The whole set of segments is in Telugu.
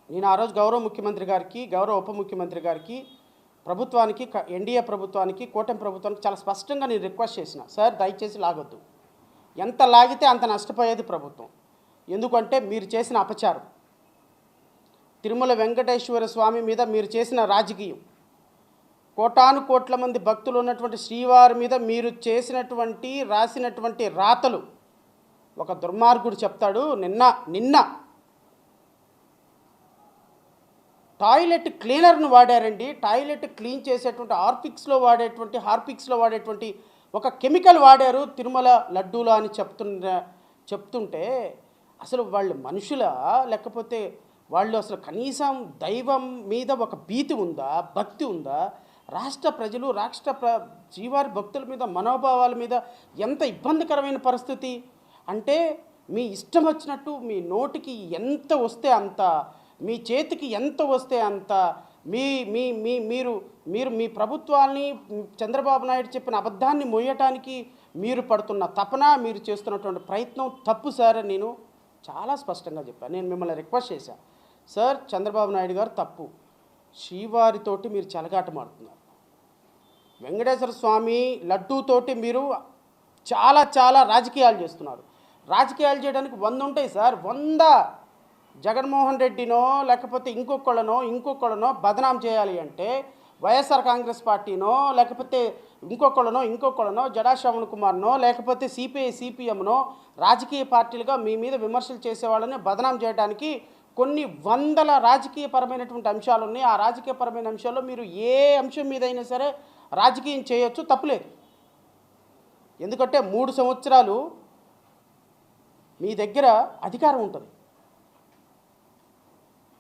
నేను ఆ రోజు గౌరవ ముఖ్యమంత్రి గారికి, గౌరవ ఉప ముఖ్యమంత్రి గారికి, ప్రభుత్వానికి, ఎన్డీఏ ప్రభుత్వానికి, కూటమి ప్రభుత్వానికి చాలా స్పష్టంగా నేను రిక్వెస్ట్ చేసిన, సార్ దయచేసి లాగొద్దు. ఎంత లాగితే అంత నష్టపోయేది ప్రభుత్వం. ఎందుకంటే మీరు చేసిన అపచారం, తిరుమల వెంకటేశ్వర స్వామి మీద మీరు చేసిన రాజకీయం, కోటాను కోట్ల మంది భక్తులు ఉన్నటువంటి శ్రీవారి మీద మీరు చేసినటువంటి రాసినటువంటి రాతలు. ఒక దుర్మార్గుడు చెప్తాడు, నిన్న టాయిలెట్ క్లీనర్ను వాడారండి. టాయిలెట్ క్లీన్ చేసేటువంటి హార్పిక్స్లో వాడేటువంటి ఒక కెమికల్ వాడారు తిరుమల లడ్డూలో అని చెప్తుంటే అసలు వాళ్ళు మనుషులా, లేకపోతే వాళ్ళు అసలు కనీసం దైవం మీద ఒక భీతి ఉందా, భక్తి ఉందా? రాష్ట్ర ప్రజలు శ్రీవారి భక్తుల మీద, మనోభావాల మీద ఎంత ఇబ్బందికరమైన పరిస్థితి అంటే, మీ ఇష్టం వచ్చినట్టు మీ నోటికి ఎంత వస్తే అంత, మీ చేతికి ఎంత వస్తే అంత, మీరు మీ ప్రభుత్వాన్ని, చంద్రబాబు నాయుడు చెప్పిన అబద్ధాన్ని మోయటానికి మీరు పడుతున్న తపన, మీరు చేస్తున్నటువంటి ప్రయత్నం తప్పు సార్. నేను చాలా స్పష్టంగా చెప్పాను. నేను మిమ్మల్ని రిక్వెస్ట్ చేశాను, సార్ చంద్రబాబు నాయుడు గారు తప్పు, శ్రీవారితోటి మీరు చెలగాటమాడుతున్నారు. వెంకటేశ్వర స్వామి లడ్డూతోటి మీరు చాలా రాజకీయాలు చేస్తున్నారు. రాజకీయాలు చేయడానికి 100 ఉంటాయి సార్. 100 జగన్మోహన్ రెడ్డినో లేకపోతే ఇంకొకళ్ళనో బదనాం చేయాలి అంటే వైఎస్ఆర్ కాంగ్రెస్ పార్టీనో లేకపోతే ఇంకొకళ్ళనో జడా శ్రవణ్ కుమార్నో లేకపోతే సిపిఐ సిపిఎంనో రాజకీయ పార్టీలుగా మీ మీద విమర్శలు చేసేవాళ్ళని బదనాం చేయడానికి కొన్ని వందల రాజకీయపరమైనటువంటి అంశాలు ఉన్నాయి. ఆ రాజకీయపరమైన అంశాల్లో మీరు ఏ అంశం మీదైనా సరే రాజకీయం చేయొచ్చు, తప్పులేదు. ఎందుకంటే 3 సంవత్సరాలు మీ దగ్గర అధికారం ఉంటుంది.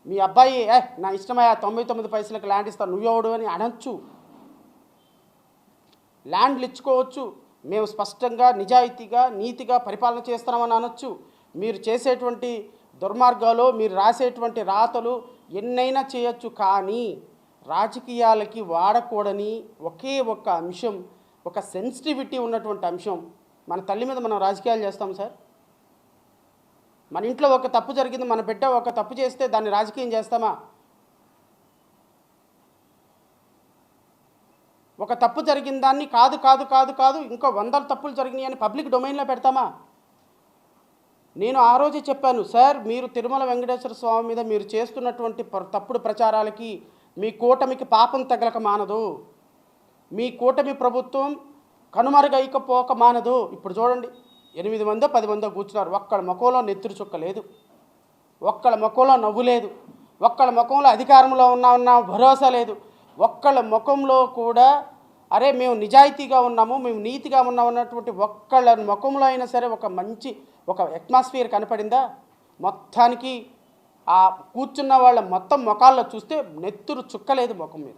మీ అబ్బాయి నా ఇష్టమయ్యా 99 పైసలకు ల్యాండ్ ఇస్తాను, నువ్వెవడు అని అనొచ్చు, ల్యాండ్లు ఇచ్చుకోవచ్చు, మేము స్పష్టంగా నిజాయితీగా నీతిగా పరిపాలన చేస్తున్నామని అనొచ్చు. మీరు చేసేటువంటి దుర్మార్గాలు, మీరు రాసేటువంటి రాతలు ఎన్నైనా చేయొచ్చు, కానీ రాజకీయాలకి వాడకూడని ఒకే ఒక్క అంశం, ఒక సెన్సిటివిటీ ఉన్నటువంటి అంశం, మన తల్లి మీద మనం రాజకీయాలు చేస్తాం సార్. మన ఇంట్లో ఒక తప్పు జరిగింది, మన బిడ్డ ఒక తప్పు చేస్తే దాన్ని రాజకీయం చేస్తామా? ఒక తప్పు జరిగిన దాన్ని కాదు ఇంకో 100 తప్పులు జరిగినాయి అని పబ్లిక్ డొమైన్లో పెడతామా? నేను ఆ రోజే చెప్పాను, సార్ మీరు తిరుమల వెంకటేశ్వర స్వామి మీద మీరు చేస్తున్నటువంటి తప్పుడు ప్రచారాలకి మీ కూటమికి పాపం తగలక మానదు, మీ కూటమి ప్రభుత్వం కనుమరుగైకపోక మానదు. ఇప్పుడు చూడండి, 8 మందో 10 మందో కూర్చున్నారు, ఒక్కళ్ళ ముఖంలో నెత్తురు చుక్క లేదు, ఒక్కళ్ళ ముఖంలో నవ్వు లేదు, ఒక్కళ్ళ ముఖంలో అధికారంలో ఉన్న భరోసా లేదు, ఒక్కళ్ళ ముఖంలో కూడా అరే మేము నిజాయితీగా ఉన్నాము, మేము నీతిగా ఉన్నాము అన్నటువంటి ఒక్కళ్ళ ముఖంలో అయినా సరే ఒక అట్మాస్ఫియర్ కనపడిందా? మొత్తానికి ఆ కూర్చున్న వాళ్ళ మొత్తం ముఖాల్లో చూస్తే నెత్తురు చుక్కలేదు ముఖం మీద.